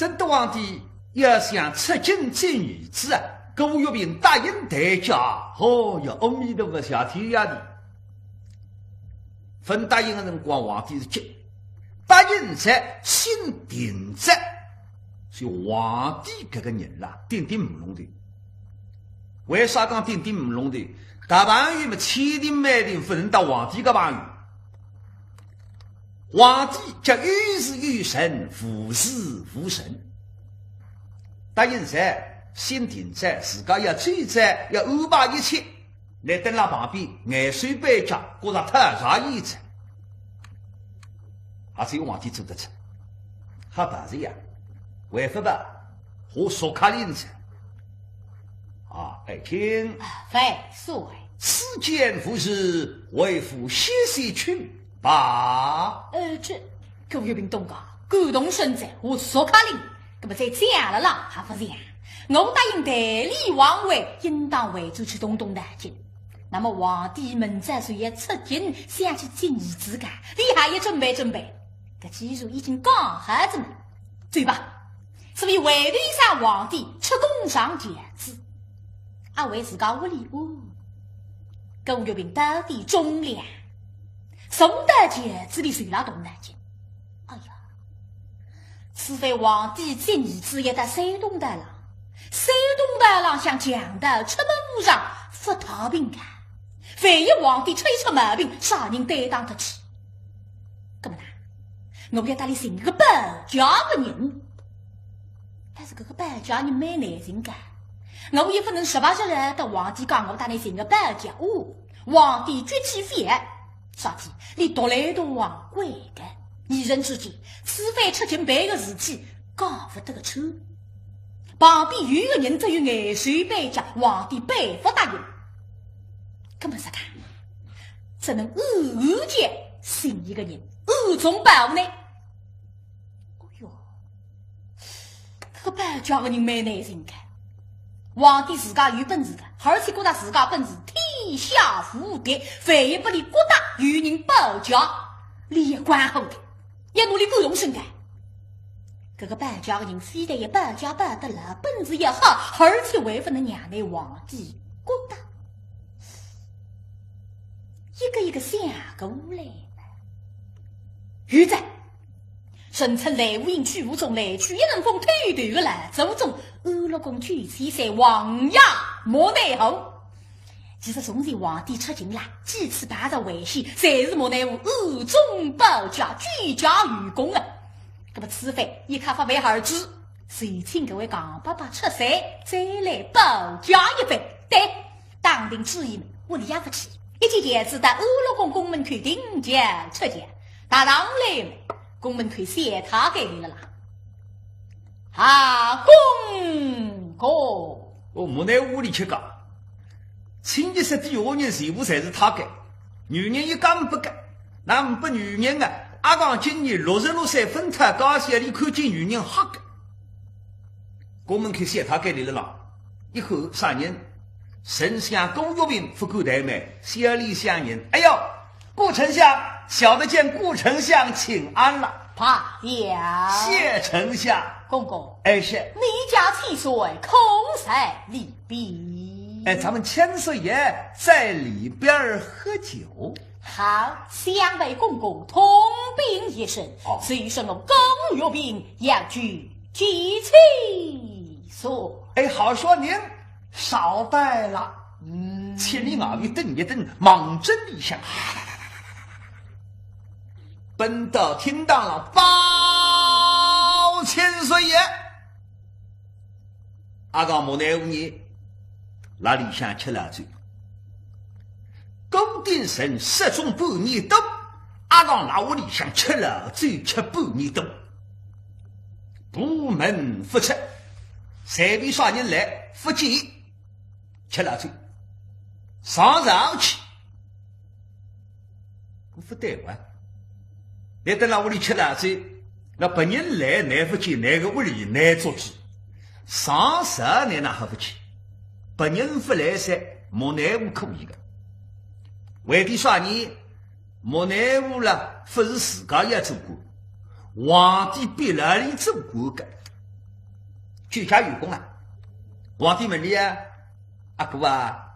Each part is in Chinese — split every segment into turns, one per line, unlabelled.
真的皇帝要想出京见女子啊，郭玉平答应代价。哦哟，阿弥陀佛，下天呀的。分答应的辰光，皇帝是急，答应在心定着，所以皇帝这个人啦，顶顶唔弄的。为啥讲顶顶唔弄的？大朋友们千定万定不能到皇帝个朋友。皇帝叫遇事遇神，无事无神。答应在心定着，自家要追在，要安排一切。来等他旁边，眼水杯夹，觉着特啥意思？还只有皇帝做得出。好办事呀，为什么？我说卡林子啊，爱听。
非所谓。
此间无事，为父歇息去吧。
这郭玉平东家感动身在，我说卡林，那么在家了啦，还不是呀？我答应代理王位，应当为主去东东南京。那么皇帝们这时也出京，想去见儿子干，你还要准备准备。这技术已经讲好子们，对吧？所以为了让皇帝出宫上节子，为自家屋里郭玉平到底忠良，送到节子里随了东南京。哎呀，除非皇帝见儿子也在山东大郎，山东大郎想讲的出门路上不逃兵看。万一皇帝吹出毛病，啥人担当得起？搿么呢？我要带你寻个保家的人，但是这个保家人蛮难寻的。我也不能18岁了，到皇帝讲我带你寻个保家皇帝举起飞，啥子？你独来独往贵的，一人之计，除非出尽别个事体，讲不得个出。旁边有个人只有眼水保家，皇帝背不答应。根本是看，只能暗间寻一个人，暗中保呢。哦哟，这个保家的人蛮难寻的。皇帝自家有本事的，而且觉得自家本事天下无敌，万一不离国大有人保家，你也管好的，也努力够用心的。这个保家的人非得也保家保得了，本事也好，而且为不能让那皇帝国大。一个一个想过来了。现在神称来无影去无踪，来去一人风推对个来走中安乐宫去西山王爷莫内后。其实从前皇帝出京了，几次爬着危险，侪是莫内后暗中保驾，居家于公啊。那么此番一看发为儿子，谁请各位港爸爸出山，再来保驾一番。对，当定旨意们，我理也不起。一见节子到安乐宫宫门口顶将出将，大堂来宫门口谢他给你了啦。啊，公公，
我木内屋里去讲，清洁室的下人全部才是他给，女人一干不干，那不女人啊！阿刚今年66岁分他高线里看见女人黑的，宫门口谢他给你了啦。以后啥人？丞相龚玉平不够怠慢，小李相迎。哎呦，顾丞相，小的见顾丞相请安了。
怕呀，
谢丞相。
公公，
哎是，
你家七岁，空塞里边。
哎，咱们千岁爷在里边喝酒。
好，两位公公同宾一声，随身我龚玉平要举几起说。
哎，好说您少待了。千里马玉瞪一瞪，莽真一下，奔到厅堂了，报千岁爷。阿刚莫奈无你，那里向吃了嘴。宫殿神失踪半年多，阿刚那屋里向吃了嘴，吃半年多。部门复出，随便啥人来复见，吃了嘴，上去。我不对完，你在那屋里吃了嘴，那别人来难不见，哪个屋里难做主。上10年那还不去，别人不来噻，莫奈无可以的。为的啥呢？莫奈无了，不是自家也做过，皇帝逼哪里做过的，居家员工啊。皇帝问你啊，阿哥啊，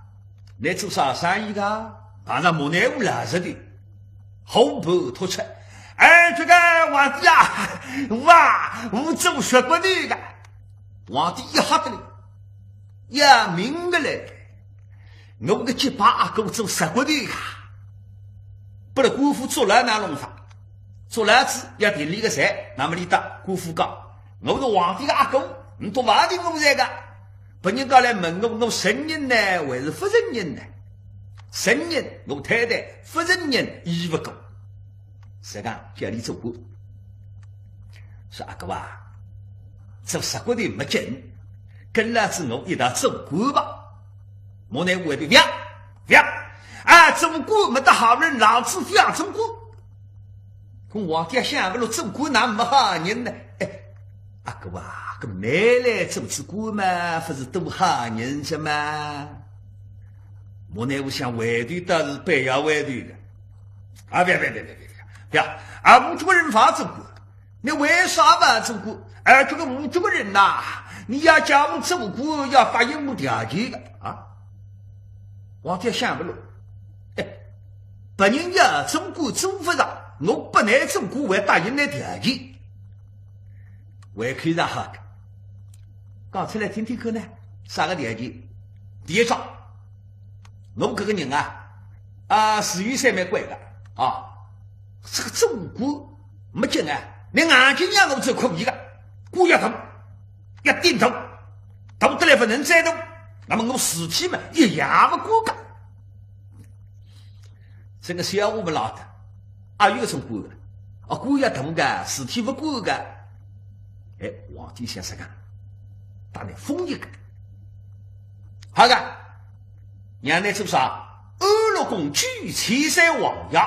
你做啥生意的？当然莫奈何老实的，红袍脱出。这个皇帝啊，我做血骨头的。皇帝一吓得嘞，呀，明个嘞，我个结巴阿哥做血骨头的，不然官府做了哪弄法？做了子要定立个谁？那么你打官府讲，我是皇帝的阿哥，你多忘记我这个。本人刚来问我神人呢，还是不神人呢？神人我太太，不神人义不够。谁讲叫你做官？说阿哥啊，做十骨头没劲，跟老子我一道做官吧。莫奈何的不要，做官没得好人，老子不要做官。跟皇帝想不了做官哪没好人呢？阿哥啊，跟奶奶做官嘛，不是多好人些吗？莫奈何想外头倒是不要外头的。别！我这个人法做官，你为啥不做官？这个我这个人呐，你要叫我做官，要答应我条件的啊！皇帝想不了，本人要做官做不上，我不能做官，还答应你条件。我看上好的，讲出来听听看呢。啥个条件？第一桩，我这个人423蛮乖的啊。这个做官没劲啊，你眼睛让我做可以的，官要动，要顶头，动得来不能再动，那么我尸体嘛一样不过的。这个小我不老的，有个种官的，官要动的，尸体不过的。皇帝想啥个？打你封一个，好个，让你做啥？安乐宫举七山王爷。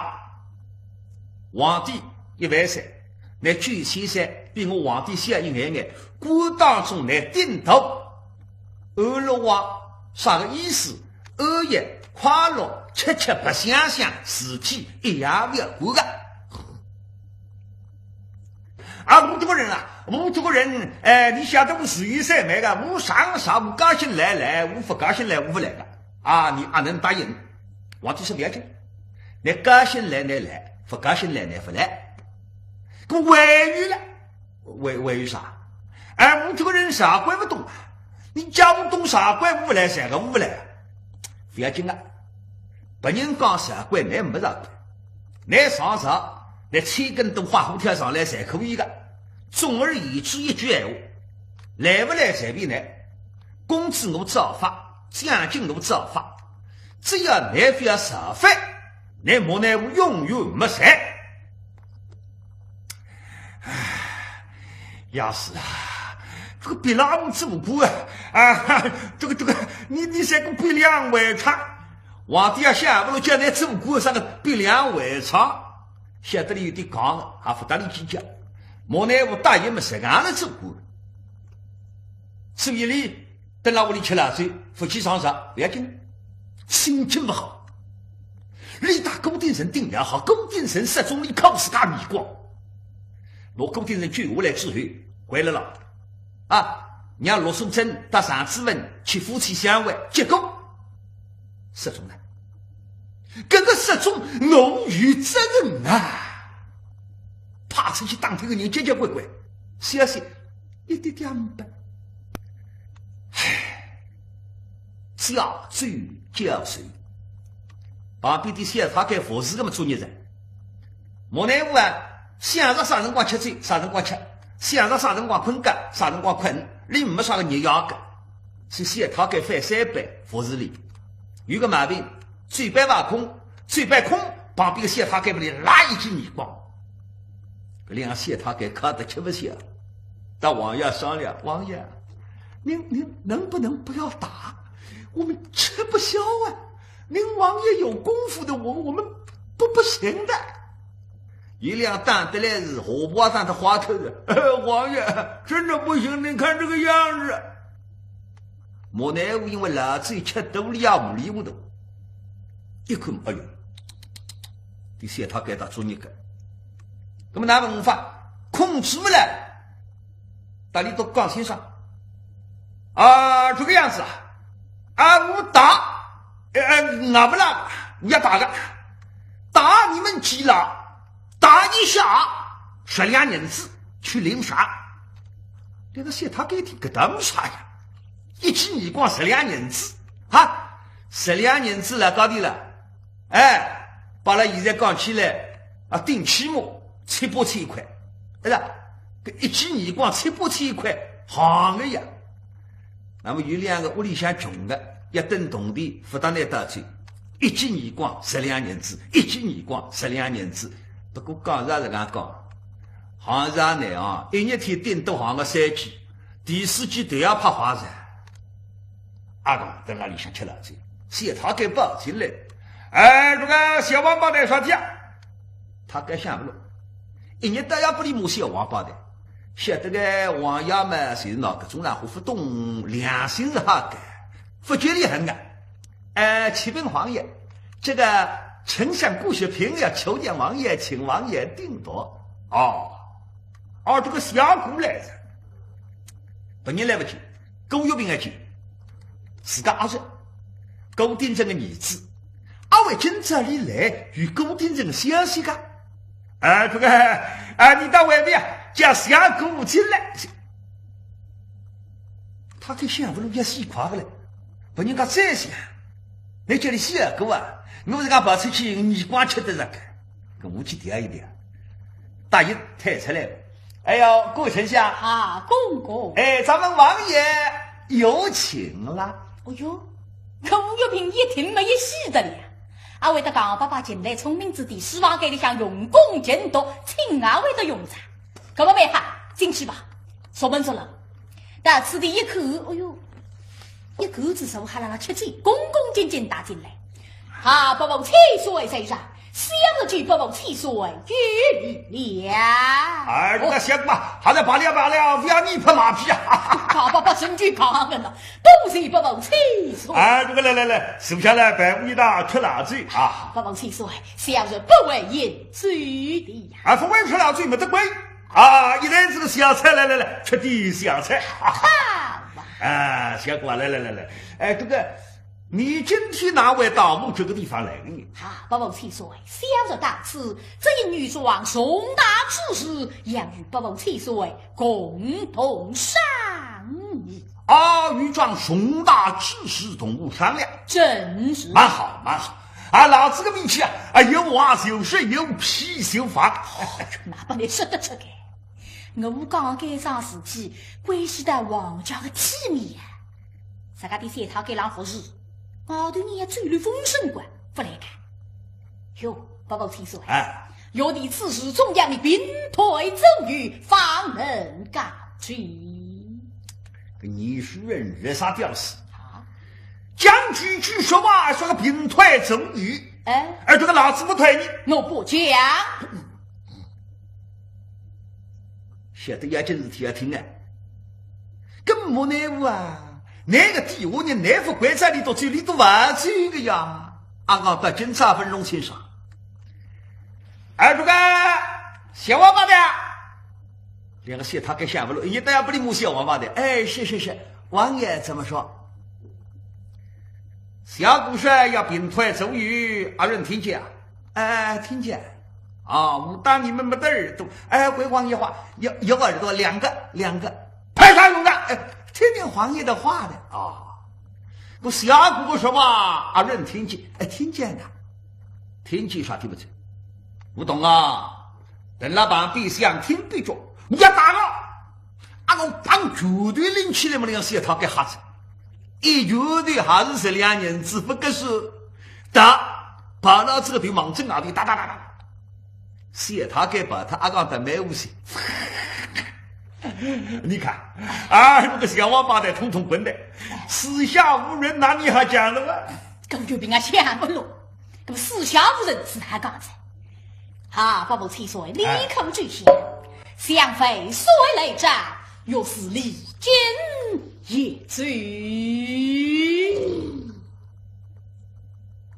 皇帝一万岁，那举七山比我皇帝小一眼，官当中来顶头。安乐王啥个意思？安逸快乐，吃不想想，事体一样不要过的。我这个人你晓得我423没个，我啥我高兴来，我不高兴来我不来的你能答应？皇帝说不要紧，你高兴来，不高兴来不来。我外语了，外语啥？我这个人啥怪不懂，你叫我懂啥怪我不来噻个，我不来，不要紧啊。本人讲啥怪你没啥怪，你上啥，你7根都花胡条上来才可以的。总而言之一句闲话，来不来随便来，工资我照发，奖金我照发，只要你不要少费，你莫奈我永远没事。要是这个比拉姆做官这个你这个比两为长，皇帝要想不如叫你做官上个比两为长，晓得里有点讲了，还不大力计较。莫奈何答应没谁个来做官，所以你等到屋里吃了水，夫妻上床不要紧，心情不好。你打高定人定良好，高定人失踪，你靠自家迷光。我高定人救下来之后，回来了让罗素珍到上次问去夫妻相会，结果失踪了。这个失踪我有责任怕出去当天的人结结怪怪，消息一点点不。教罪教谁？旁边的小他给佛事这么做孽人，莫奈何想着啥辰光吃醉，啥辰光吃，想着啥辰光困觉，啥辰光困，你没啥个热药的，是小他给翻3杯佛事里，有个毛病，嘴巴挖空，嘴巴空，旁边的小他给不里拉一记耳光。两小他给看得吃不消，到王爷商量，王爷，您能不能不要打？我们吃不消您王爷有功夫的，我们不行的。一辆当得来是火把上的花头的，王爷真的不行，您看这个样子。莫奈何因为老子吃多了呀，无理无头，一看哎呦，第三他给他做一个。那么哪办法控制不了？大家都讲清楚，啊，这个样子啊，啊，我打，俺不啦，我要打个，打你们几了，打一下12银子去领啥？这个写他给听个东啥呀？一记你光12银子啊，12银子了搞定了，哎，把了现在讲起来啊，定期末7-8千一块，对吧？一记你光7-8千一块，行个呀。那么有两个屋里向穷的，一等铜钿负担来打去，一记你光12银子，一记你光12银子。不过讲实是讲讲，行上呢啊，一日天顶多行个3季，第4季都要拍花噻。阿公在那里向吃老子，写他给报进来。哎，这个小王八蛋说的，他该想不了，一日都要不理母小王八蛋。晓得个王爷嘛，是哪个中南湖不懂良心是哈个，不觉得很啊。启禀皇爷，这个丞相顾学平要求见王爷，请王爷定夺。哦，这个小姑来着，本人来不及，狗月饼而去，自家儿子，狗丁正的儿子，阿伟今这里来与狗丁正相识个。这个你到外面叫小姑进来，他给想不路也洗垮了，不人家再想，你叫你小姑啊，我是讲跑出去你光吃的这个，跟武器点一点，大爷抬出来了。哎呦，顾丞相
啊，公公，
咱们王爷有请了。
哎呦，孔玉平一听没一戏的了。阿伟的讲爸爸进来聪明之地，希望给你想用功监督，请阿伟的用餐。各位美哈，进去吧。说门说了，但吃的一口，哎呦，一口子手还让他吃嘴，恭恭敬敬打进来。爸爸厕所身上，想着去爸爸厕所与了。
这个小姑还在罢了，不要你拍马屁啊！
爸爸身体刚硬了，都是爸爸厕所。
这个来，手下来摆味道吃老嘴啊！
爸爸厕所，想着不为饮水的呀。
不为吃老嘴没得贵一人这个小菜来，吃的小菜。小姑来，这个你今天哪位到我们这个地方来呢？
爸爸厕所，想着大此这一女装重大之事，要与爸爸厕所共同商议。
女装重大之事同我商量，
真是
蛮好。老子个名气有话有说，有屁有法。
那把你说得出来？我刚该上事体，关系到王家的体面呀。自家的三套给人服侍，后头你也追了风声官，不来看。哟，爸爸听说有的此事总要你兵退走狱，方能告知。
你是人惹啥屌丝讲几句说话说个兵退走狱，这个老子不退你，
我不讲。
晓得要今日天要听根本内务那个地下人内府关在里头嘴里都玩这个呀，刚到警察分钟欣赏。这个小王八蛋，两个写他给想不了，你都要不理母小王八蛋。是，王爷怎么说？小姑说要兵退走狱，二人听见听见我当你们没得耳朵，回王爷话有耳朵两个，派上用的，听听皇爷的话的我小姑说话，二人听见，听见的，听见啥听不见？我懂等老板必想听必中，你要打我当绝对领起来么？那写他给哈子，绝对还是12年，只不过是打把那这个比忙正的打，写他给把他刚的没无锡。你看那个小王八蛋统统滚的，四下无人，那你还讲了吗？
根本就比想不落，那么四下无人是他刚才。爸爸厕所立刻拒绝，相非所谓来战，若是离间也罪。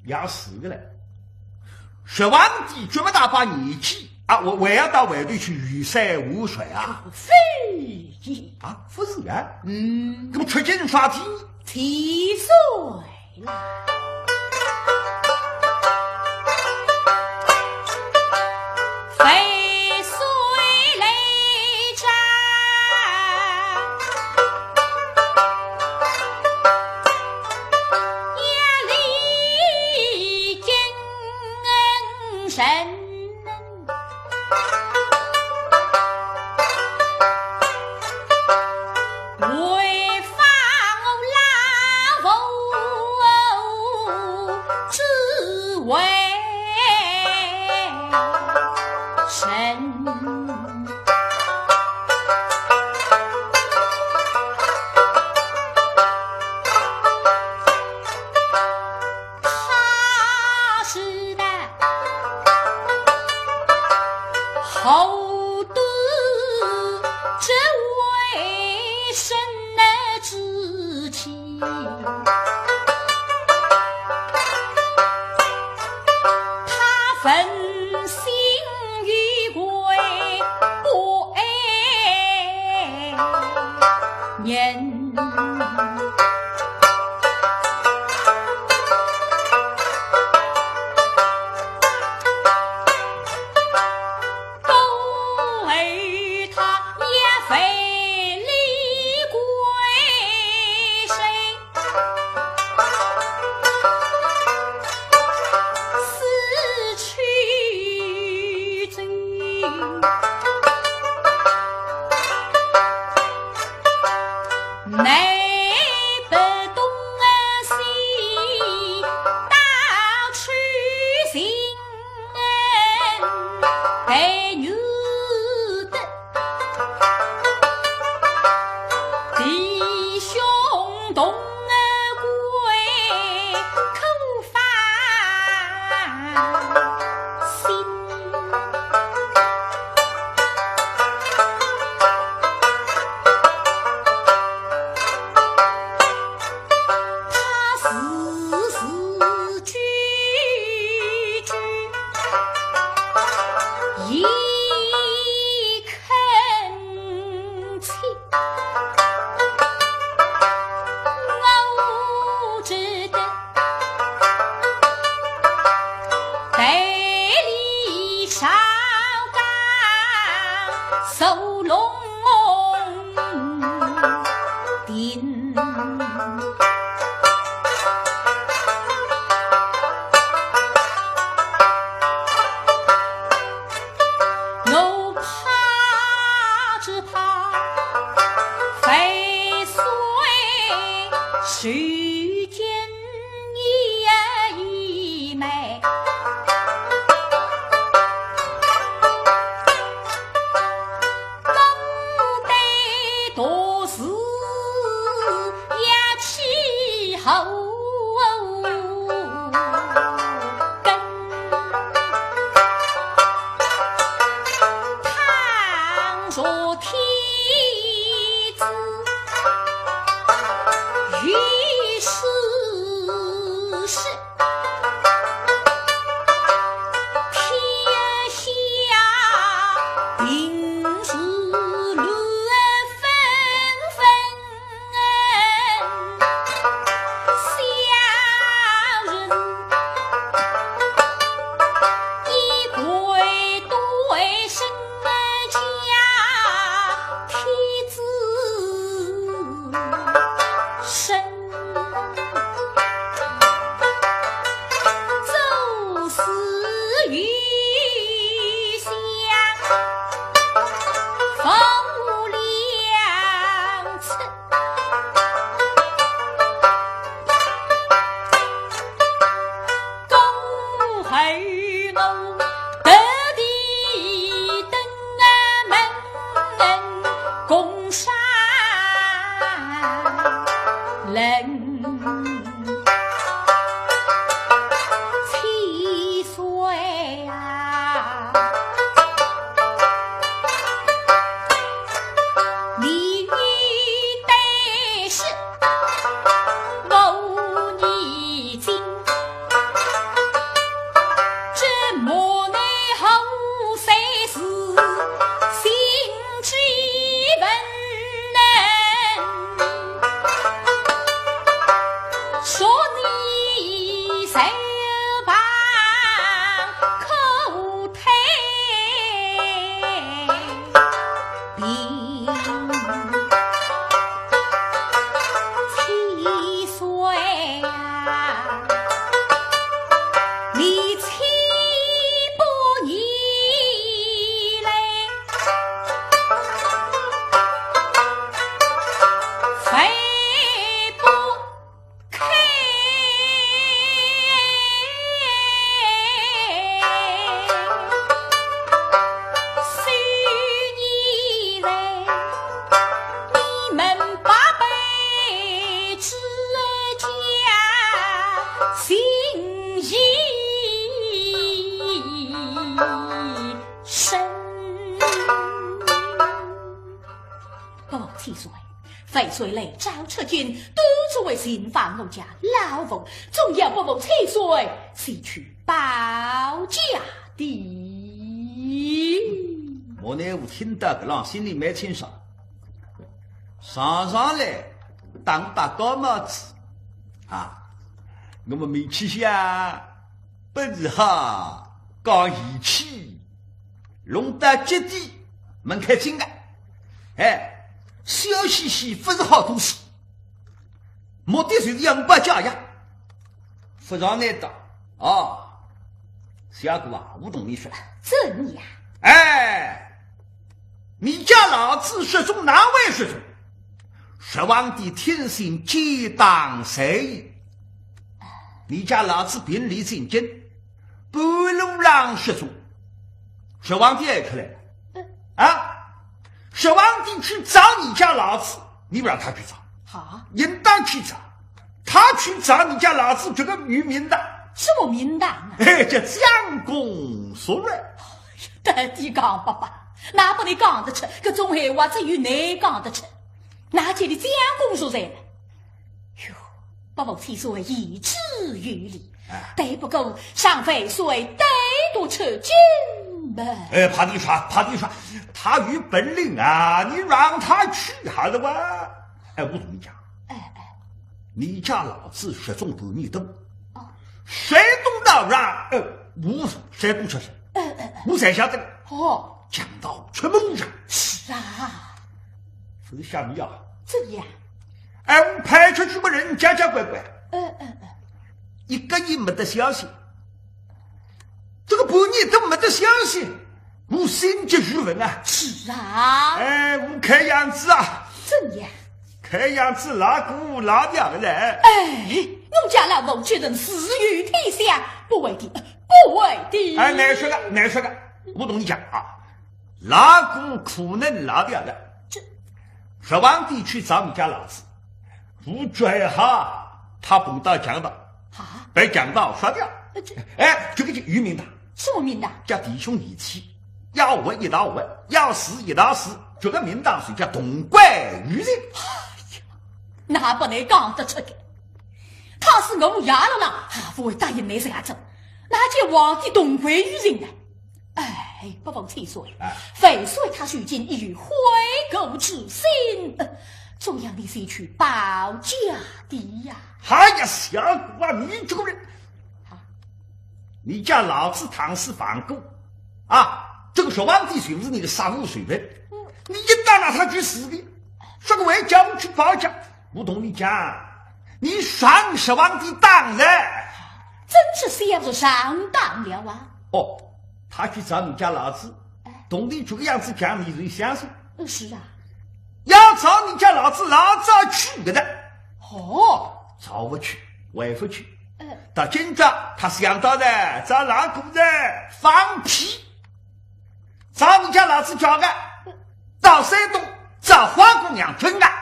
要死个了！说皇帝这么大把年纪啊，我要到外头去游山玩水啊！
非也
啊，不是啊，
嗯，
那么出境耍体
七岁啦，非岁累战，压力精神。为防拉夫之为神。他是的后端这为神的之气，他分心于归不爱人。世间一美，更得多事也气候。莫岁，废岁来找出军，督促为新房我家老妇，总要不忘7岁，是去保家的。
我呢，我听到个人心里没清爽，上来当把高帽子啊，我们没去下，不是哈，讲义气，弄到极地门开进来，哎，小嘻嘻不是好东西，目的就是要把家呀，非常难当啊。小姑啊，我懂你说，
怎样？
哎，你家老子失踪，哪位失踪？十皇帝天性皆当谁？你家老子兵离进京，半路上失踪，十皇帝也出来了啊！十皇帝去找你家老子，你不让他去找，
好，
应当去找。他去找你家老子这个渔民的，
什么名堂啊？
哎，叫将功赎罪。
得地讲爸爸，哪不得讲得出？这种闲话只有你讲得出。哪见你将功赎罪了？哟，不忘7岁以之于理，对不过上废岁得多出军嘛。
哎，怕你说，他有本领啊，你让他去好了吧？哎，我同你讲，你家老子失踪半年多，山东道上，我山东出身，我才晓得。
哦，
讲到出门上，
是啊，
是吓你啊！
怎样？
哎，我派出去个人家家乖乖，一个也没得消息，这个半年都没得消息，我心急如焚啊！
是啊，
哎，我看样子啊，
怎样？
看样子老姑老娘的人，
我家老母却能死于天下，不为的，不为的。
哎，难说个，我同你讲啊，老姑可能老娘的，
这
十皇帝去找你家老子，我追哈，他碰到强盗，被强盗杀掉。哎，这个就渔民的，
什么名堂？
叫弟兄义气，要问一道问，要死一道死，这个名堂是叫东怪渔人。
那不能讲得出的。他是我牙了啦，还不会答应你这样走。哪见皇帝东归于人呢？哎，不忘7岁，废岁他如今已有悔过之心，总要你先去保家的呀。
哎呀，小姑啊，你这个人，你家老子唐诗反过啊，这个十皇帝就是你的杀戮水平，你应当让他去死的，这个为叫我去保家。我同你讲，你上十皇帝当了，
真是想着上当了啊！
哦，他去找你家老子，懂你这个样子讲，你就相信？
是啊，
要找你家老子，老早去的。
哦，
找不去，回不去。到今朝，他想到的找老姑子放屁，找你家老子叫个到山东找花姑娘春啊！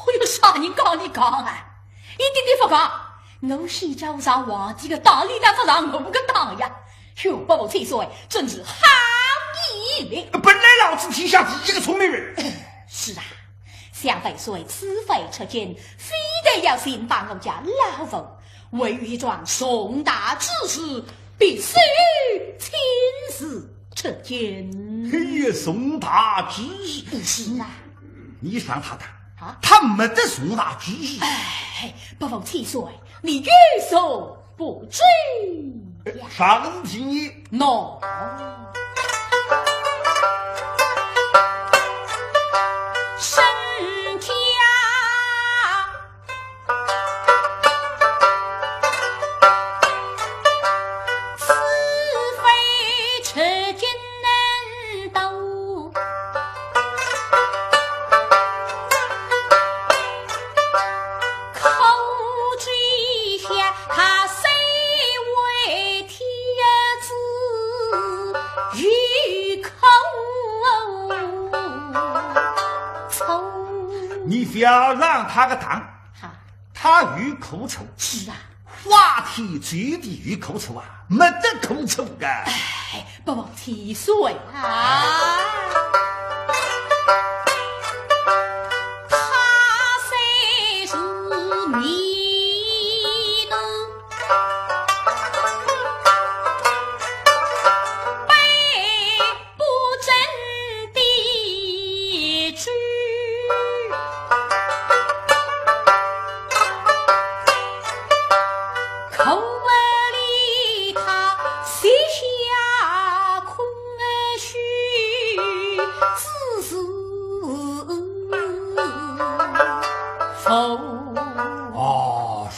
我有啥人讲你讲啊？一点点不讲，我是找上皇帝的当，你当不上我个当呀！哟，不忘7岁，真是好意力。
本来老子天下第一个聪明人。
是啊，想废岁此废出军，非得要先把我家老妇为一桩重大之事，必须亲自出军。
嘿呀，重大之事！
是啊，
你让他当。他没得重大之事。
哎，不忘7岁，你欲所不知呀。
上题
喏，身家此非吃尽能斗。
你不要让他个当，他有口臭。
是啊，
花天酒地有口臭啊，没得口臭的。
哎，不忘7岁啊！他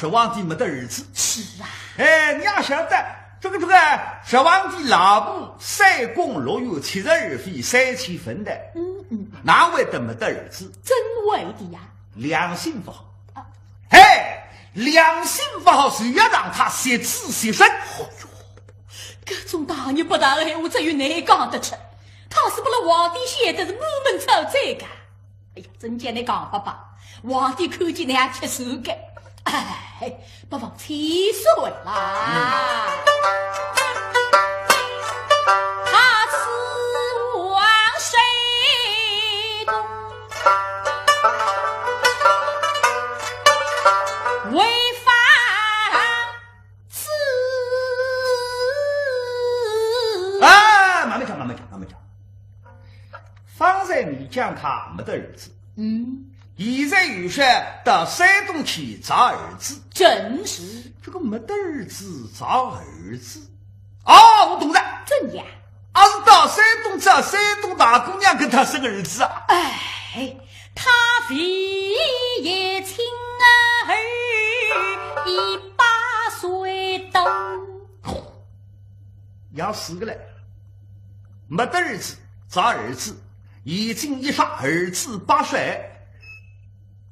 十皇帝没得儿子。
是啊，
哎，你要晓得，这个十皇帝老婆3宫6月72妃3000分的，哪会得没得儿子？
真为的呀，
良心不好。哎，良心不好，就要让他挟子挟身。
这种大逆不道的闲话，只有你讲得出。他是不了皇帝写的是满门抄这个。哎呀，真叫你讲爸爸，皇帝看见你还吃手的。哎，不妨起水啦。他是王谁东？为犯子
啊！慢慢讲。方才你讲他没得儿子，现在有些到山东去找儿子，
正是
这个没得儿子找儿子。哦，我懂了，
怎样？
是到山东找山东大姑娘跟他生儿子啊。
哎，他非也亲儿18岁都
要死个嘞，没得儿子找儿子，已经一杀儿子8岁。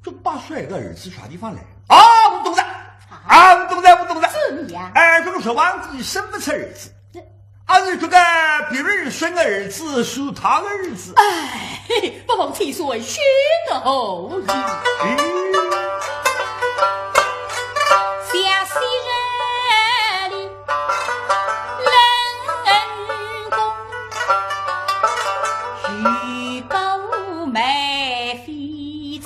这8岁个儿子啥地方来？我懂了，我懂了。
怎样？
哎，这个十皇帝生不出儿子，是这个别人生个儿子属他的儿子。
哎，不妨听说宣的后语。湘西人里人工虚构美妃子。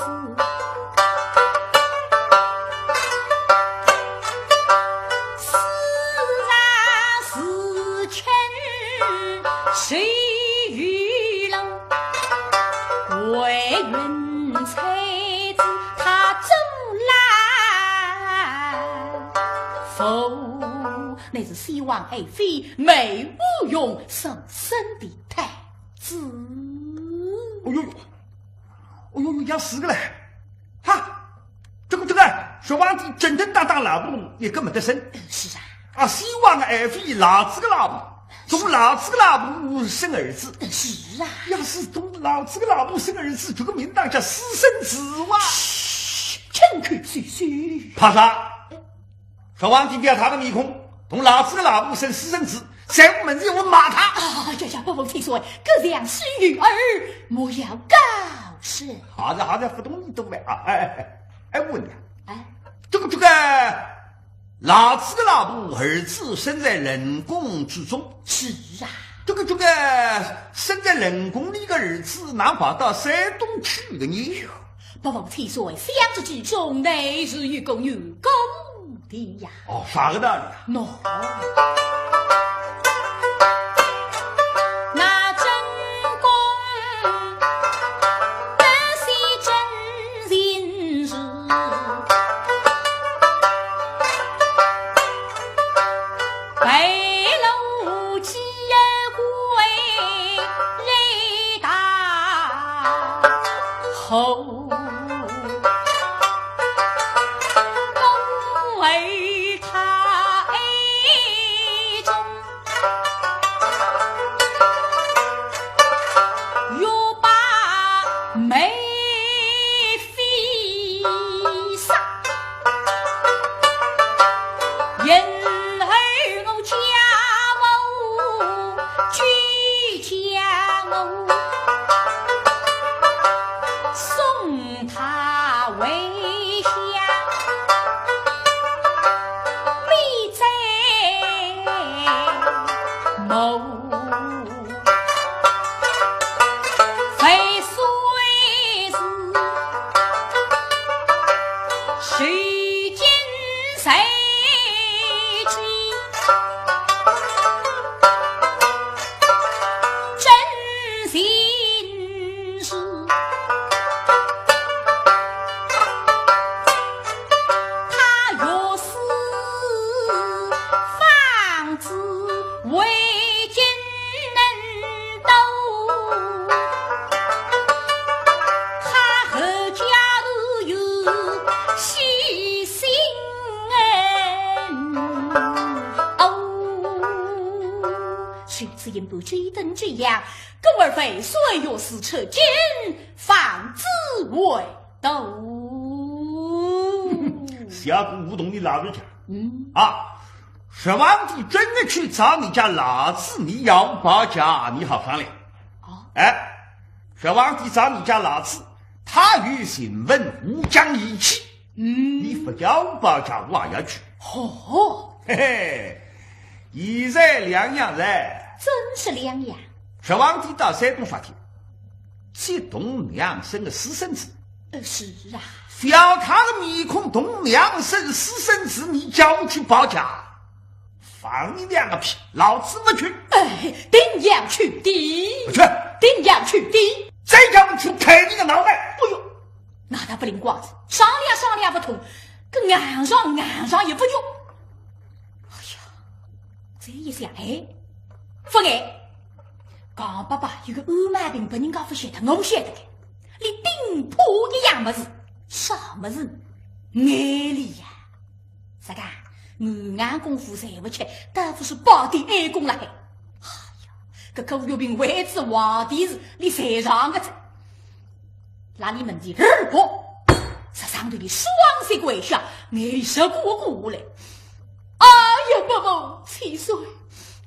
谁与冷为人才子，他走来否？那是希望爱妃美无用生生的太子。
哦呦，要死个嘞！哈，这个小皇帝正正当当老婆也根本得生。
是啊，
希望爱妃老子个老婆。从老子个老婆生儿子，
是啊。
要是从老子个老婆生儿子，这个名当叫私生子哇！
请看嘘嘘。
怕啥？小皇帝不要他的面孔，同老子个老婆生私生子，在我门前我骂他。
呀，不听说，这样是女儿，莫要搞事。
好的，不懂你懂呗啊！我问你，这个老子的老婆儿子生在人宫之中，
是啊，
这个生在人宫里的儿子哪跑到山东去的呢？
不妨听说相知之中乃是有功的呀。
啥个道理啊？
那真公那是真人事。北楼鸡归雷大后，公儿他爱中又把美妃杀。因儿我家务居家务，送他回乡，必在谋。非虽是谁见谁真心事，他若是放子为奸人，谁知因不追灯这样，更而非岁月死车间，反自为斗。
下个梧桐的老人家，十王帝真的去找你家老子，你要报价，你好商量。十王帝找你家老子，他与新闻无将一起，你不要报价，我也要去。嘿嘿，一人两样人，
真是两样。
十王帝到山东发帖，接董良生的私生子。
是啊，
小他的面孔董良生私生子，你叫我去报价，放你两个屁！老子不去。
定要去的，
不去，
定要去的。
再叫我去开你个脑袋！
哎呦，那他不灵瓜子，商量商量不通，跟硬上也不用。哎呀，这一想，不爱，刚爸爸有个恶毛病，被人家不晓得，我不晓得的，连顶破一样么子，啥么子，爱里呀？啥个？我眼功夫才不吃，大夫是八点爱功了还。哎呀，这口月饼位置皇帝是你谁上个子？那你们的二婆，这上头的双膝跪下，爱里是过来。哎呀，宝宝7岁，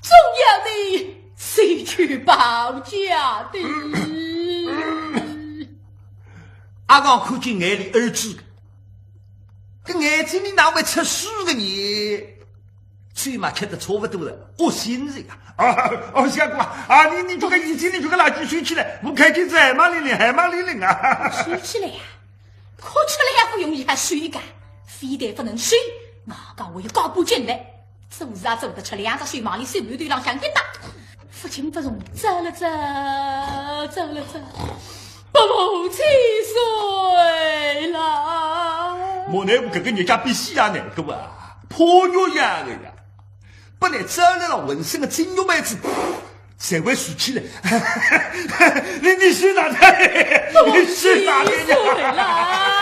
总要你谁去报价的？
阿刚看见眼里儿子个眼睛里哪会出水的你？最嘛吃的差不多了，恶心人啊！小姑啊，你这个眼睛里这个垃圾水起来，我看见海马玲玲啊！
水起来呀，哭起来也不容易，还水干，非得不能水。我讲我有搞不进来，走啊走得出2只水马里水流对浪向一打，父亲不容易，走了，宝宝7岁了。
莫奈我这个人家比西洋难个啊，破药样的呀！不然走来了浑身的筋肉妹子才会竖起来。你是哪的？你是哪的
呀？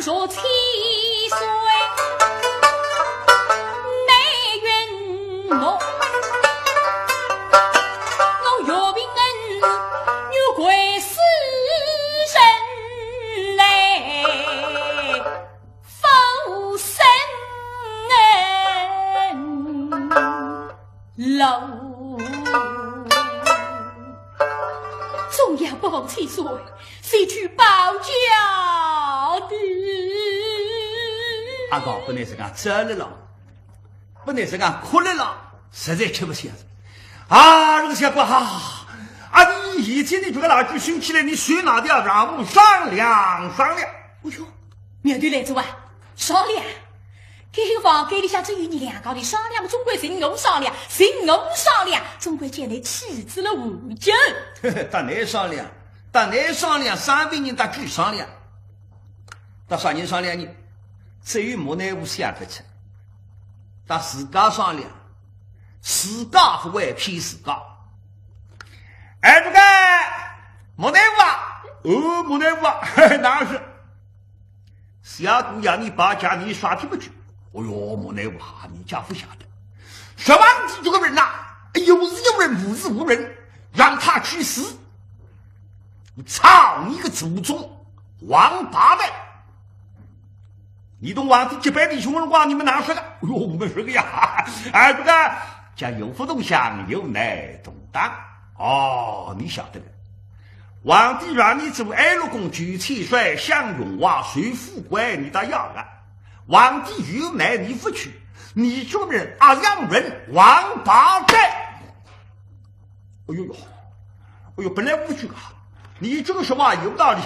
说7岁，内院楼。中央不逢其所，谁去报家的？
阿哥本来是讲走了了，本来是讲哭了了，实在吃不消啊！这个小伙啊，你以前你这个老句生气了，你谁拿掉让我商量商量？
哎呦，面对来着啊，商量。这个房间里向只有你两个的商量，总归人我商量，总归见来妻子了无救。
但难商量，三百人大去商量，但啥人商量呢？只有莫奈无想不出，但自家商量，自家不会骗自家。哎，这个莫奈无啊，莫奈无啊，哪是？小姑娘，你把家你耍皮不去？哦哟，莫奈无啊，你家不晓得，什么这个人呐、有是有人，无是无人，让他去死！操你个祖宗，王八蛋！你懂王的几百里穷人话，你们哪说的？哟，我们说个呀，哎，这个叫有福同享，有难同当。哦，你晓得的。皇帝让你做安禄宫举千岁，享荣华，随富贵，你倒要了。皇帝有难你不去，你这个人啊，让人王八蛋！哎呦呦，哎呦，本来不去啊。你这个说话有道理，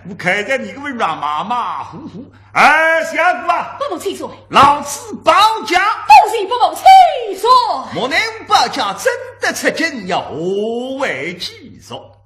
我看见你个人马马虎虎。哎，小姑啊，
不蒙其所，
老子保驾，
不是不蒙其所。
莫奈无保驾真的出京，要何为其所？